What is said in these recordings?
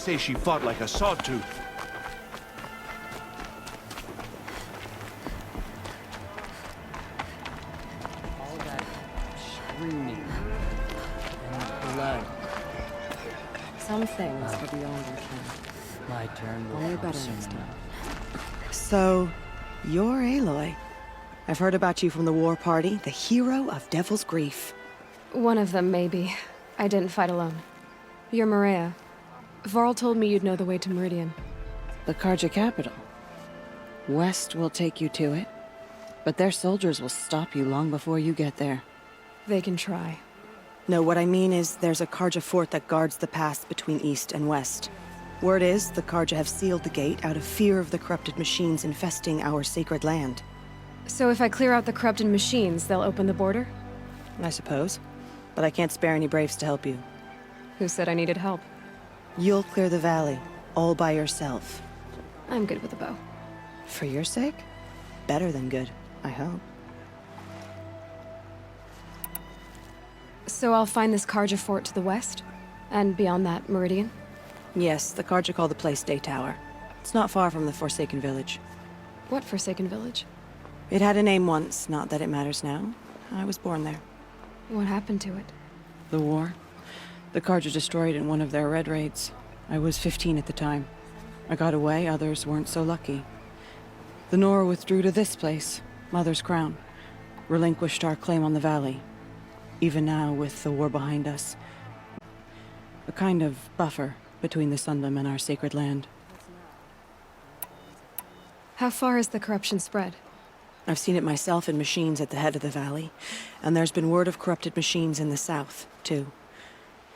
say she fought like a sawtooth. All that screaming and blood. Some things are beyond our ken. My turn will Only come better soon next time. enough. So, you're Aloy. I've heard about you from the war party, the hero of Devil's Grief. One of them, maybe. I didn't fight alone. You're Maria. Varl told me you'd know the way to Meridian. The Karja capital. West will take you to it, but their soldiers will stop you long before you get there. They can try. No, what I mean is there's a Karja fort that guards the pass between East and West. Word is, the Karja have sealed the gate out of fear of the corrupted machines infesting our sacred land. So if I clear out the corrupted machines, they'll open the border? I suppose. But I can't spare any braves to help you. Who said I needed help? You'll clear the valley, all by yourself. I'm good with a bow. For your sake? Better than good, I hope. So I'll find this Karja fort to the west? And beyond that, Meridian? Yes, the Karja call the place Day Tower. It's not far from the Forsaken Village. What Forsaken Village? It had a name once, not that it matters now. I was born there. What happened to it? The war. The Karja destroyed in one of their red raids. I was 15 at the time. I got away, others weren't so lucky. The Nora withdrew to this place, Mother's Crown. Relinquished our claim on the valley. Even now, with the war behind us. A kind of buffer between the Sundom and our sacred land. How far has the corruption spread? I've seen it myself in machines at the head of the valley, and there's been word of corrupted machines in the south, too.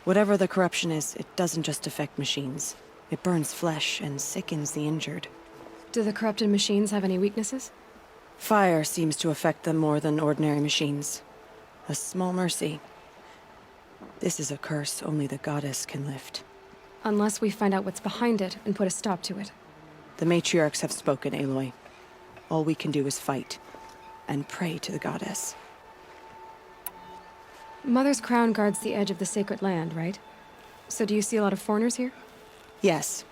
Whatever the corruption is, it doesn't just affect machines. It burns flesh and sickens the injured. Do the corrupted machines have any weaknesses? Fire seems to affect them more than ordinary machines. A small mercy. This is a curse only the goddess can lift. Unless we find out what's behind it and put a stop to it. The matriarchs have spoken, Aloy. All we can do is fight, and pray to the goddess. Mother's Crown guards the edge of the sacred land, right? So do you see a lot of foreigners here? Yes.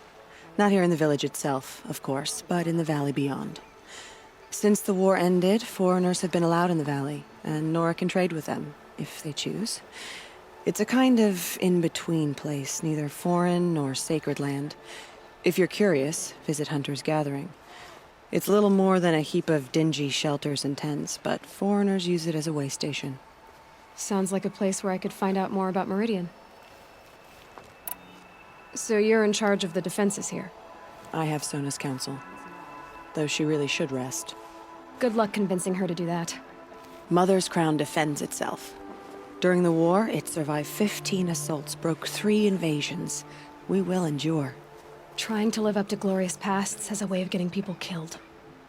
Not here in the village itself, of course, but in the valley beyond. Since the war ended, foreigners have been allowed in the valley, and Nora can trade with them, if they choose. It's a kind of in-between place, neither foreign nor sacred land. If you're curious, visit Hunter's Gathering. It's little more than a heap of dingy shelters and tents, but foreigners use it as a way station. Sounds like a place where I could find out more about Meridian. So you're in charge of the defenses here? I have Sona's counsel, though she really should rest. Good luck convincing her to do that. Mother's Crown defends itself. During the war, it survived 15 assaults, broke 3 invasions. We will endure. Trying to live up to glorious pasts has a way of getting people killed.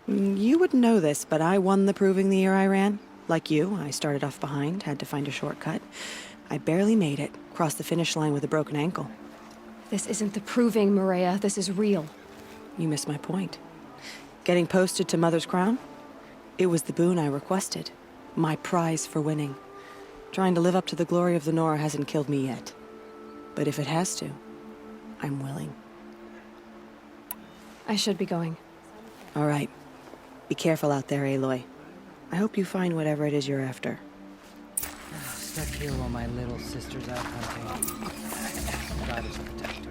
You wouldn't know this, but I won the proving the year I ran. Like you, I started off behind, had to find a shortcut. I barely made it, crossed the finish line with a broken ankle. This isn't the proving, Maria. This is real. You missed my point. Getting posted to Mother's Crown? It was the boon I requested. My prize for winning. Trying to live up to the glory of the Nora hasn't killed me yet. But if it has to, I'm willing. I should be going. All right. Be careful out there, Aloy. I hope you find whatever it is you're after. Stuck here while my little sister's out hunting. God is a protector.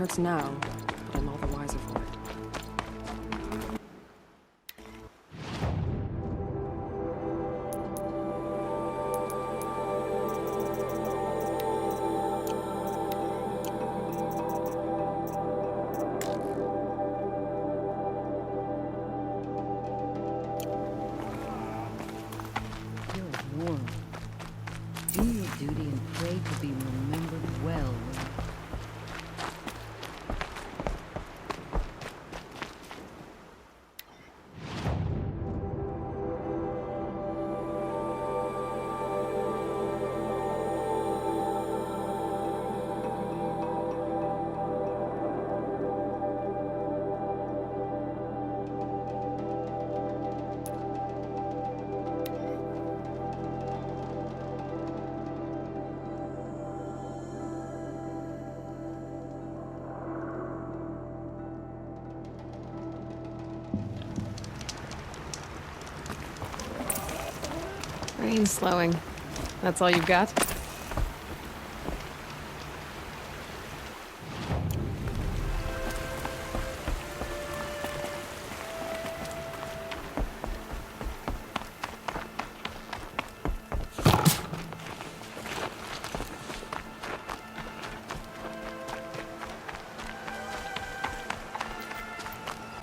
hurts now, but I'm all the wiser for it. You're warm. Do your duty and pray to be remembered well. Rain's slowing. That's all you've got?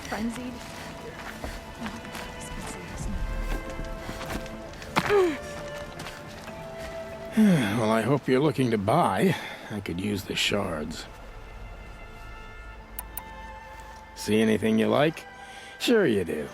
Frenzied. Well, I hope you're looking to buy. I could use the shards. See anything you like? Sure you do.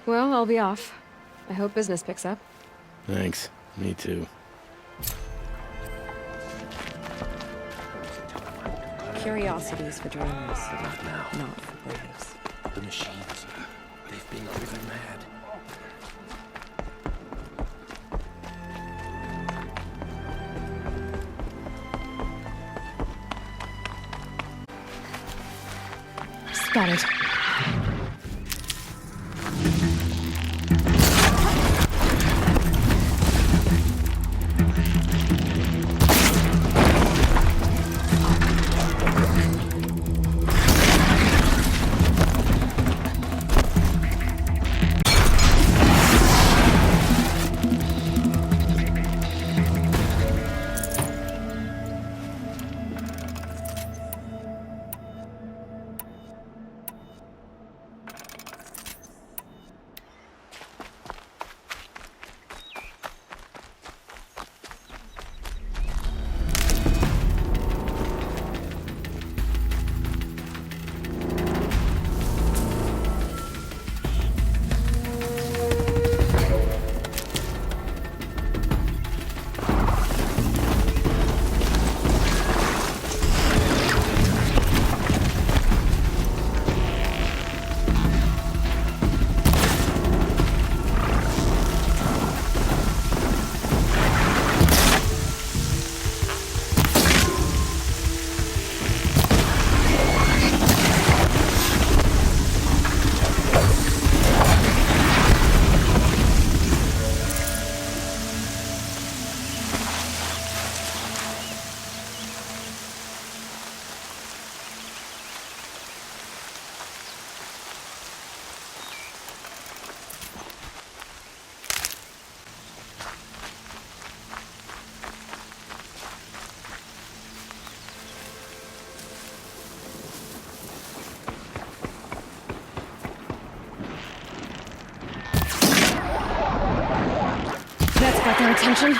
Well, I'll be off. I hope business picks up. Thanks. Me too. Curiosities for dreamers, not for braves. The machines, they've been driven mad. Got it. attention?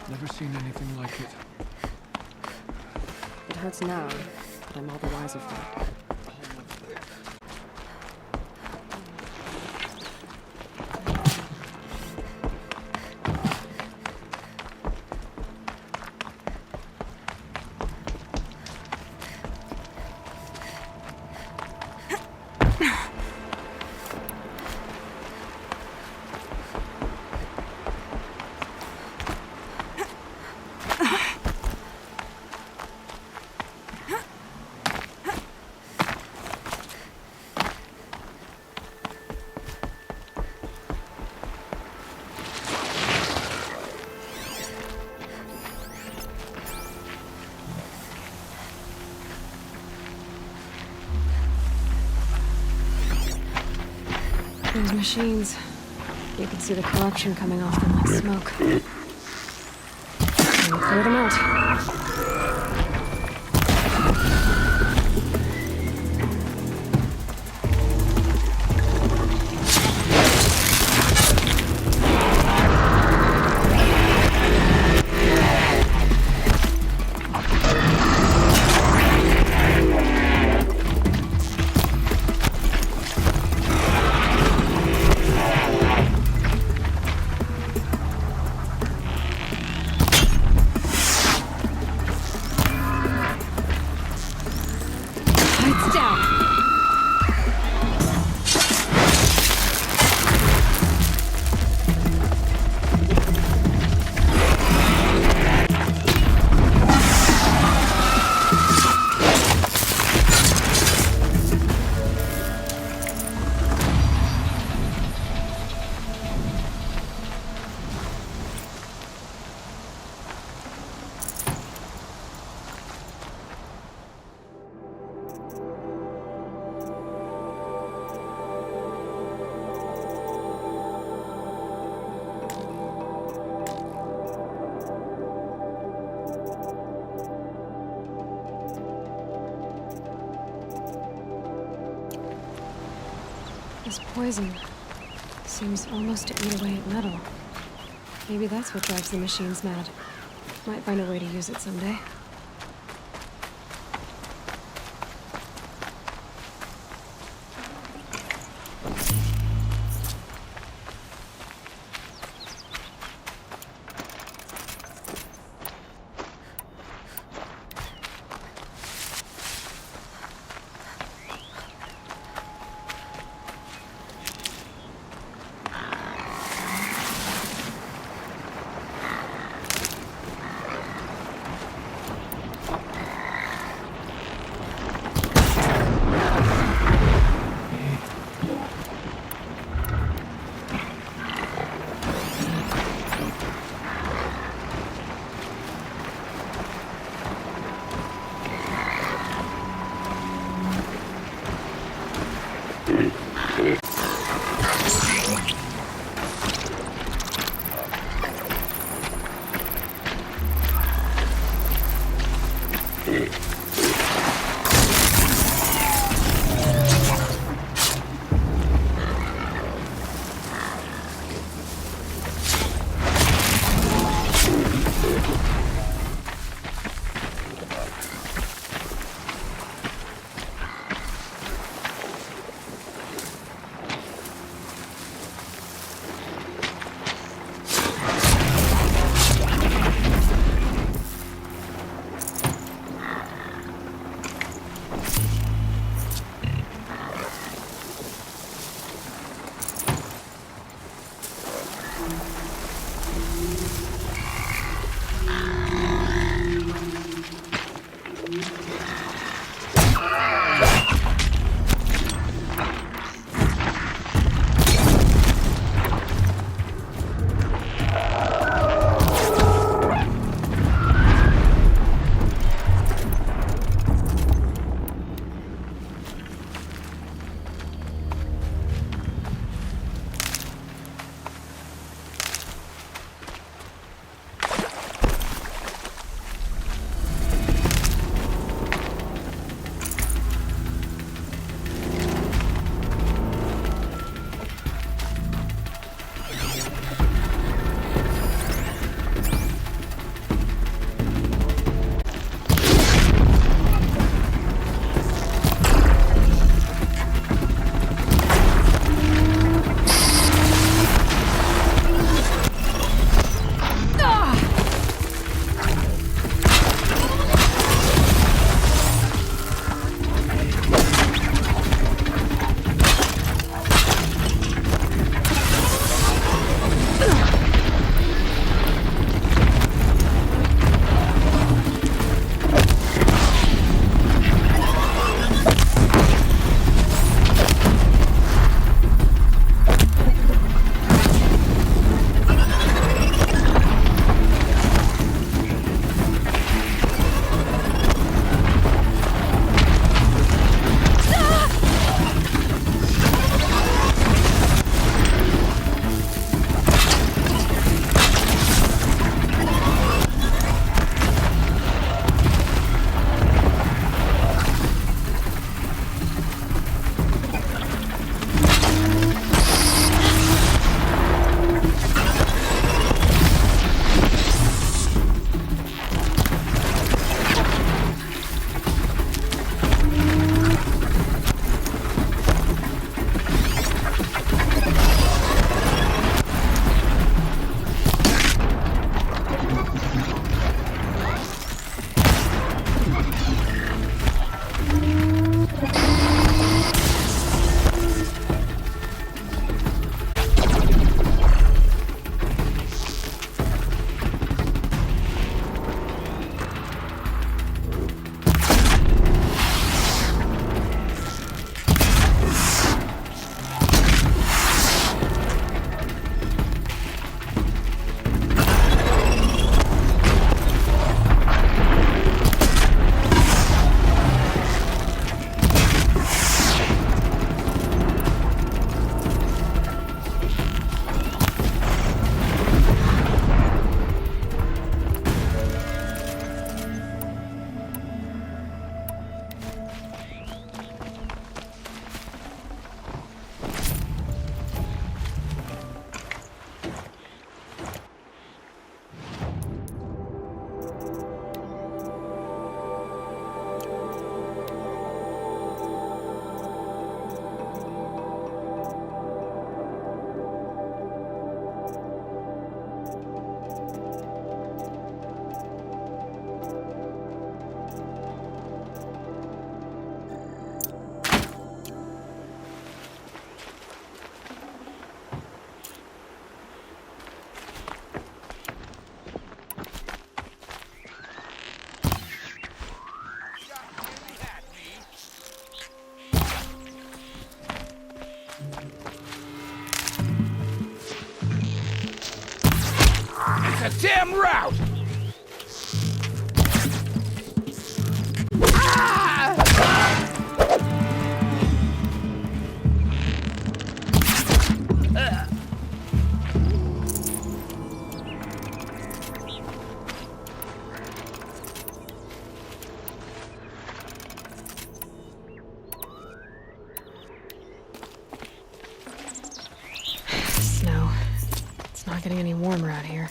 Never seen anything like it. It hurts now, but I'm all the wiser for it. Those machines. You can see the corruption coming off them like smoke. We'll clear them out. Lights down. This poison seems almost to eat away at metal. Maybe that's what drives the machines mad. Might find a way to use it someday. the damn route! Snow. It's not getting any warmer out here.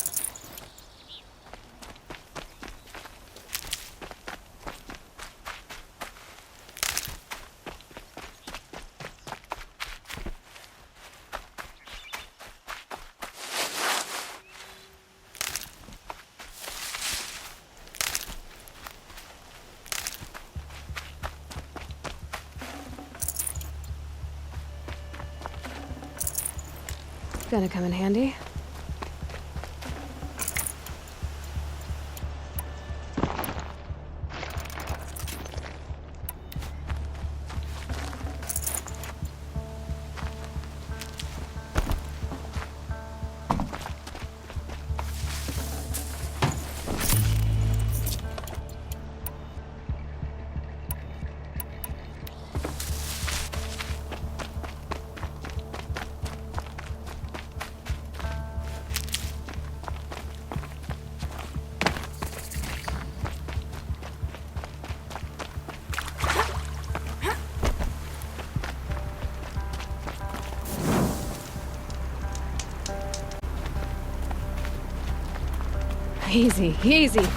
Gonna come in handy. Easy, easy.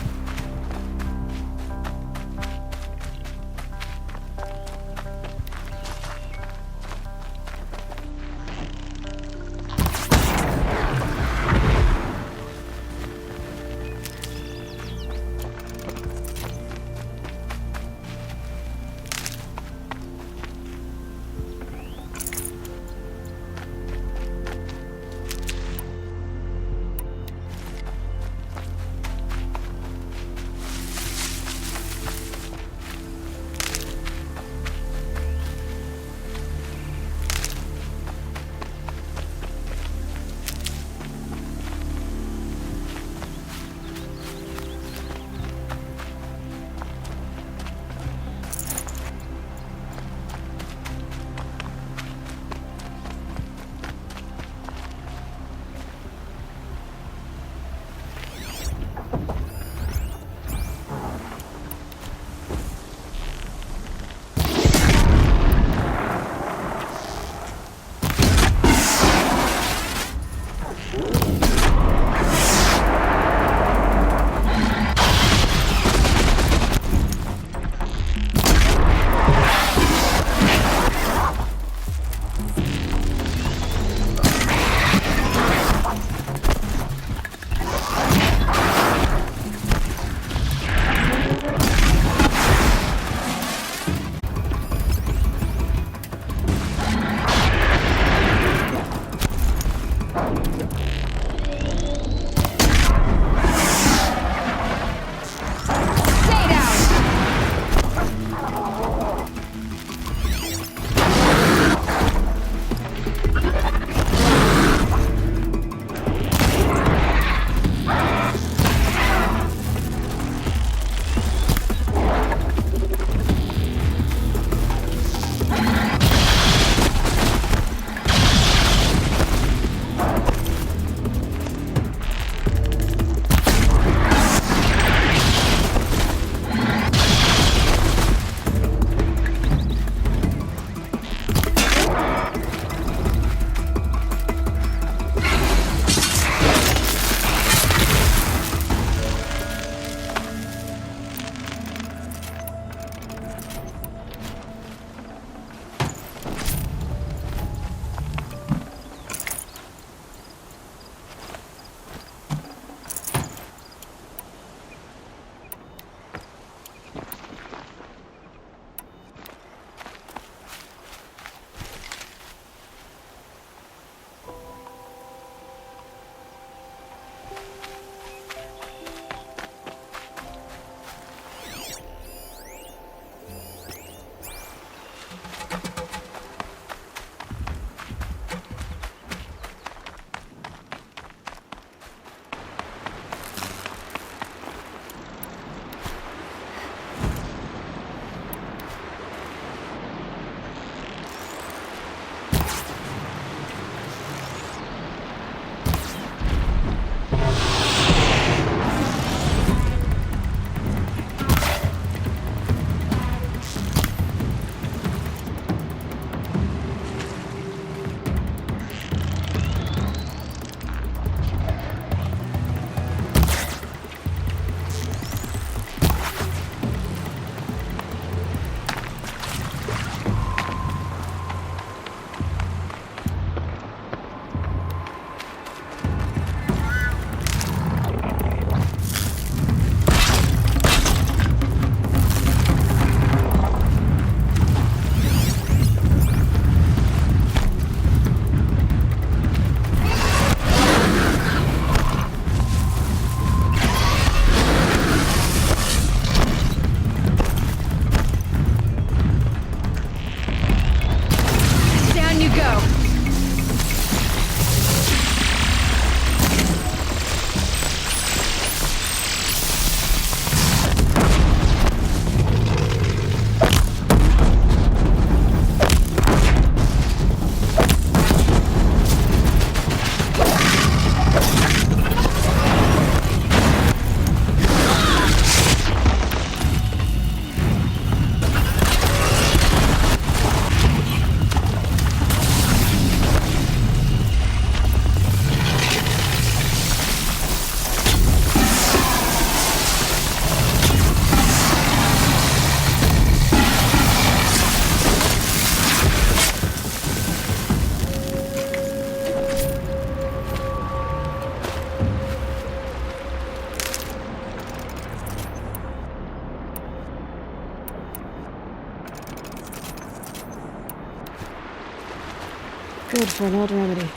Good for an old remedy.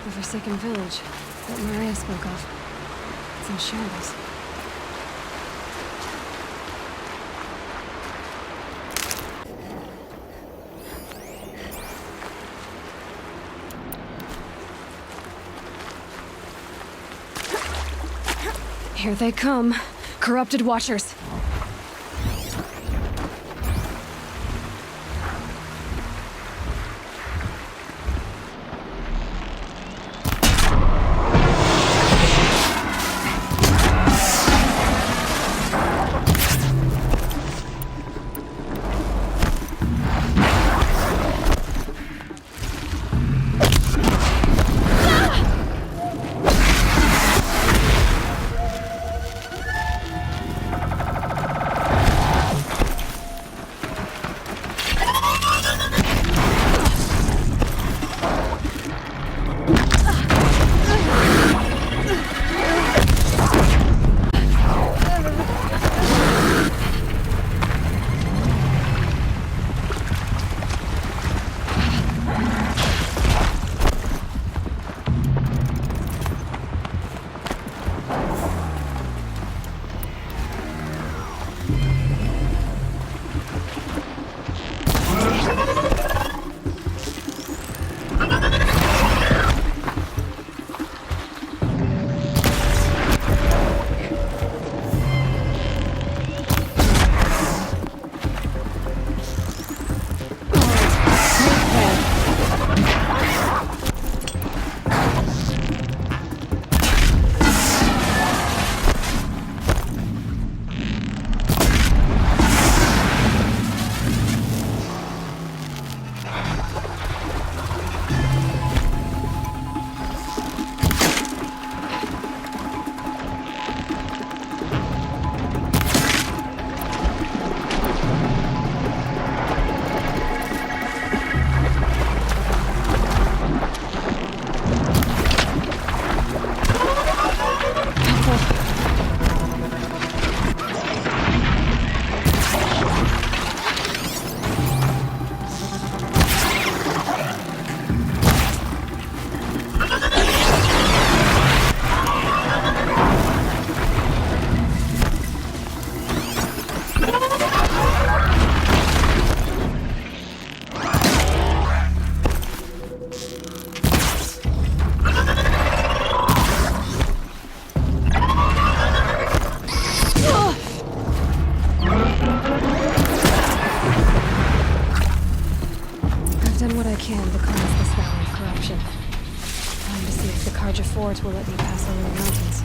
The forsaken village that Maria spoke of. It's in shambles. Here they come. Corrupted watchers. Fort will let me pass over the mountains.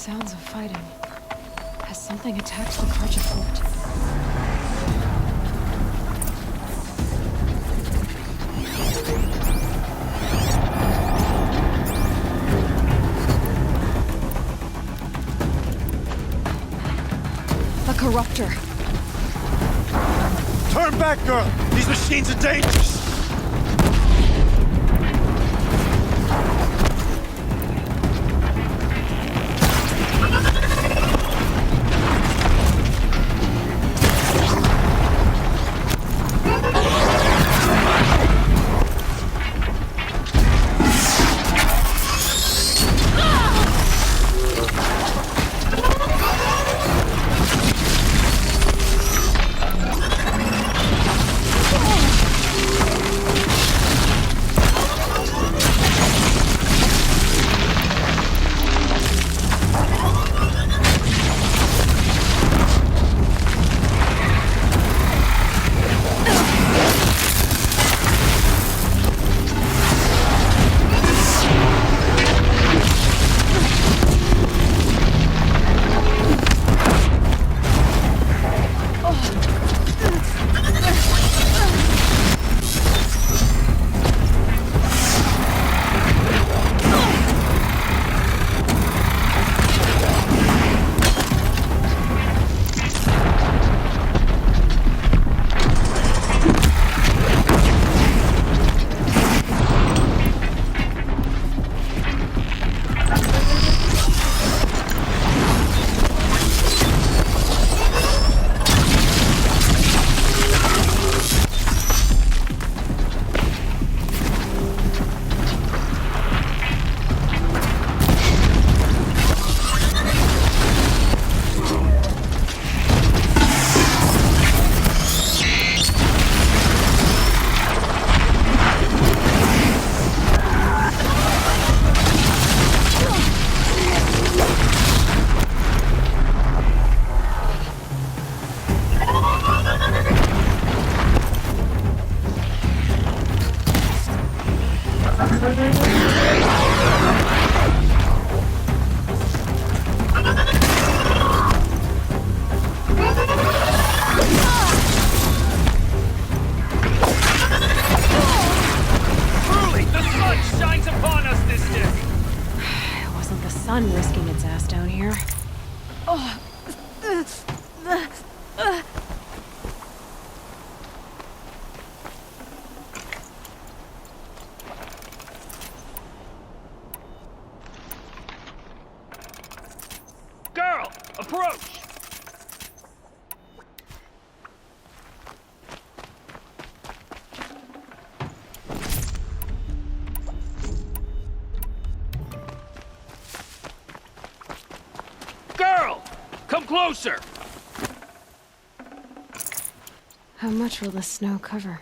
sounds of fighting. Has something attacked the Karja fort? A corruptor. Turn back, girl! These machines are dangerous! sun risking its ass down here. Girl, approach! Girl, come closer! How much will the snow cover?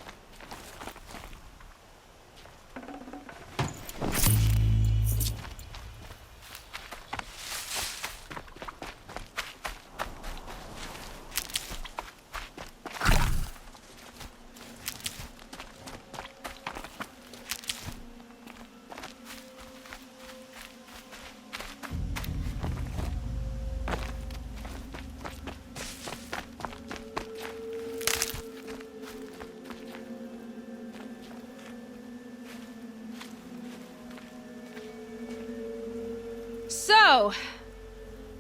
So,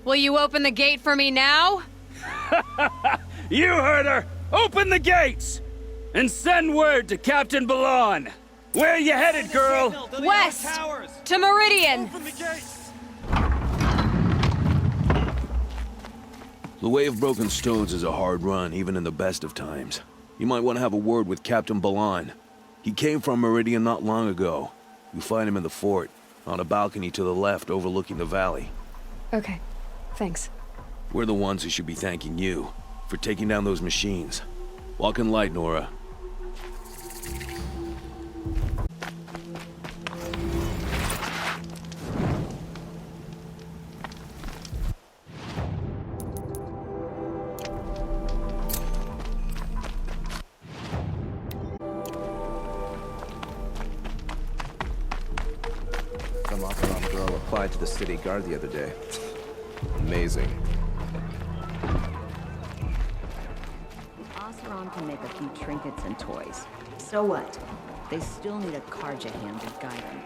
will you open the gate for me now? You heard her! Open the gates! And send word to Captain Balan! Where are you headed, girl? West! To Meridian! The Way of Broken Stones is a hard run, even in the best of times. You might want to have a word with Captain Balan. He came from Meridian not long ago. You'll find him in the fort, on a balcony to the left overlooking the valley. Okay, thanks. We're the ones who should be thanking you for taking down those machines. Walk in light, Nora. Some Operon girl applied to the city guard the other day. Amazing. Oseram can make a few trinkets and toys. So what? They still need a Karja hand to guide them.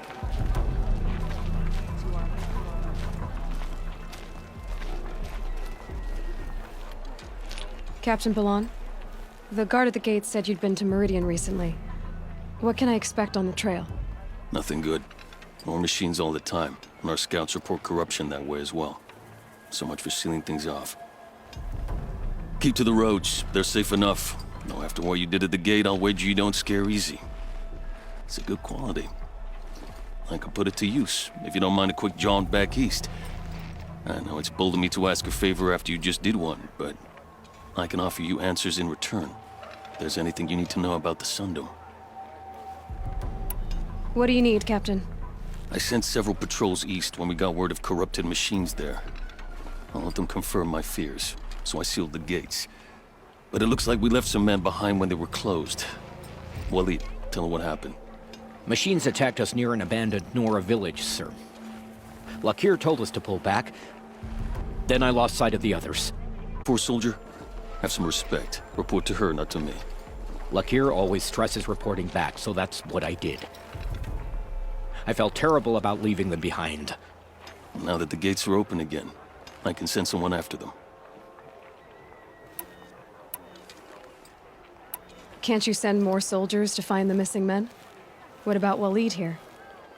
Captain Balan, the guard at the gate said you'd been to Meridian recently. What can I expect on the trail? Nothing good. More machines all the time, and our scouts report corruption that way as well. So much for sealing things off. Keep to the roads. They're safe enough. Though after what you did at the gate, I'll wager you don't scare easy. It's a good quality. I could put it to use, if you don't mind a quick jaunt back east. I know it's bold of me to ask a favor after you just did one, but I can offer you answers in return. If there's anything you need to know about the Sundom. What do you need, Captain? I sent several patrols east when we got word of corrupted machines there. I'll let them confirm my fears, so I sealed the gates. But it looks like we left some men behind when they were closed. Walid, tell them what happened. Machines attacked us near an abandoned Nora village, sir. Lakir told us to pull back. Then I lost sight of the others. Poor soldier. Have some respect. Report to her, not to me. Lakir always stresses reporting back, so that's what I did. I felt terrible about leaving them behind. Now that the gates are open again, I can send someone after them. Can't you send more soldiers to find the missing men? What about Walid here?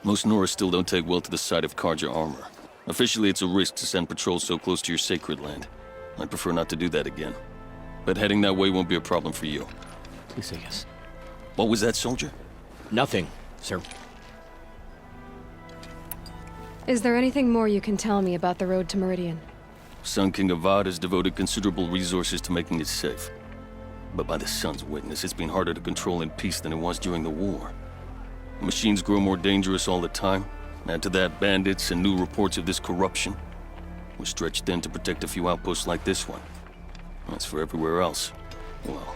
Most Nora still don't take well to the sight of Karja armor. Officially, it's a risk to send patrols so close to your sacred land. I'd prefer not to do that again. But heading that way won't be a problem for you. Please say yes. What was that, soldier? Nothing, sir. Is there anything more you can tell me about the road to Meridian? Sun King Avad has devoted considerable resources to making it safe. But by the Sun's witness, it's been harder to control in peace than it was during the war. The machines grow more dangerous all the time. Add to that bandits and new reports of this corruption. We're stretched thin to protect a few outposts like this one. As for everywhere else, well,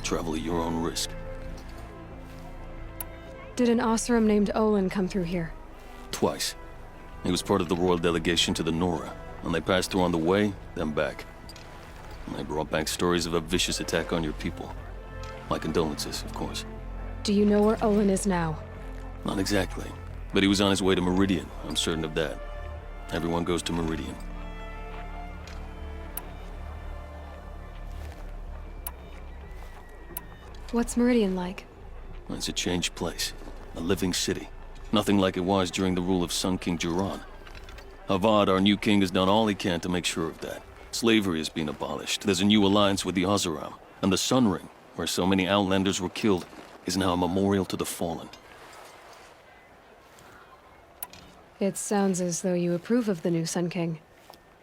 travel at your own risk. Did an Oseram named Olin come through here? Twice. He was part of the royal delegation to the Nora, and they passed through on the way, then back. And they brought back stories of a vicious attack on your people. My condolences, of course. Do you know where Olin is now? Not exactly, but he was on his way to Meridian, I'm certain of that. Everyone goes to Meridian. What's Meridian like? It's a changed place. A living city. Nothing like it was during the rule of Sun King Jiran. Avad, our new king, has done all he can to make sure of that. Slavery has been abolished. There's a new alliance with the Oseram. And the Sun Ring, where so many Outlanders were killed, is now a memorial to the fallen. It sounds as though you approve of the new Sun King.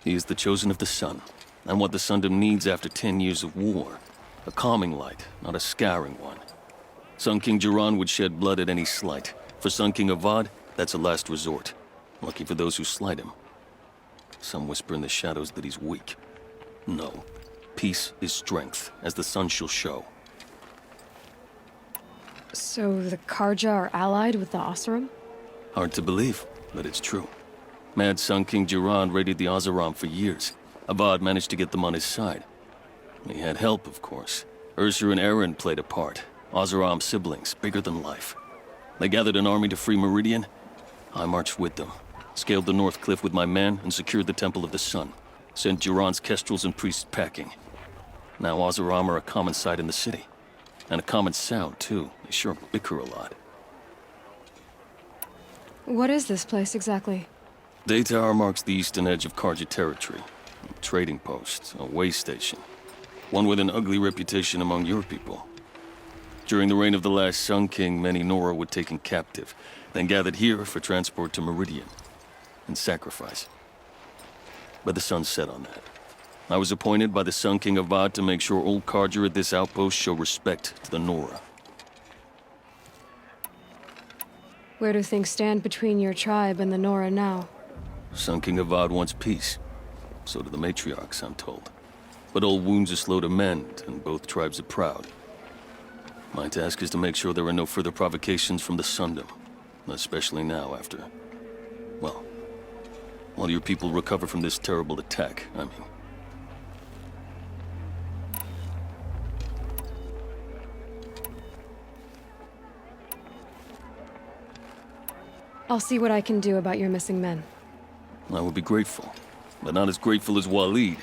He is the chosen of the Sun, and what the Sundom needs after 10 years of war. A calming light, not a scouring one. Sun King Jiran would shed blood at any slight. For Sun King Avad, that's a last resort. Lucky for those who slight him. Some whisper in the shadows that he's weak. No. Peace is strength, as the sun shall show. So the Karja are allied with the Oseram? Hard to believe, but it's true. Mad Sun King Jiran raided the Oseram for years. Avad managed to get them on his side. He had help, of course. Ursur and Eren played a part. Oseram siblings, bigger than life. They gathered an army to free Meridian. I marched with them. Scaled the North Cliff with my men and secured the Temple of the Sun. Sent Jiran's kestrels and priests packing. Now Oseram are a common sight in the city. And a common sound, too. They sure bicker a lot. What is this place exactly? Daytower marks the eastern edge of Karja territory. A trading post, a way station. One with an ugly reputation among your people. During the reign of the last Sun King, many Nora were taken captive, then gathered here for transport to Meridian, and sacrifice. But the sun set on that. I was appointed by the Sun King Avad to make sure old Karja at this outpost show respect to the Nora. Where do things stand between your tribe and the Nora now? Sun King Avad wants peace. So do the matriarchs, I'm told. But old wounds are slow to mend, and both tribes are proud. My task is to make sure there are no further provocations from the Sundom. Especially now after... well, While your people recover from this terrible attack, I mean. I'll see what I can do about your missing men. I would be grateful, but not as grateful as Waleed.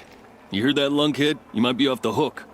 You hear that, lunkhead? You might be off the hook.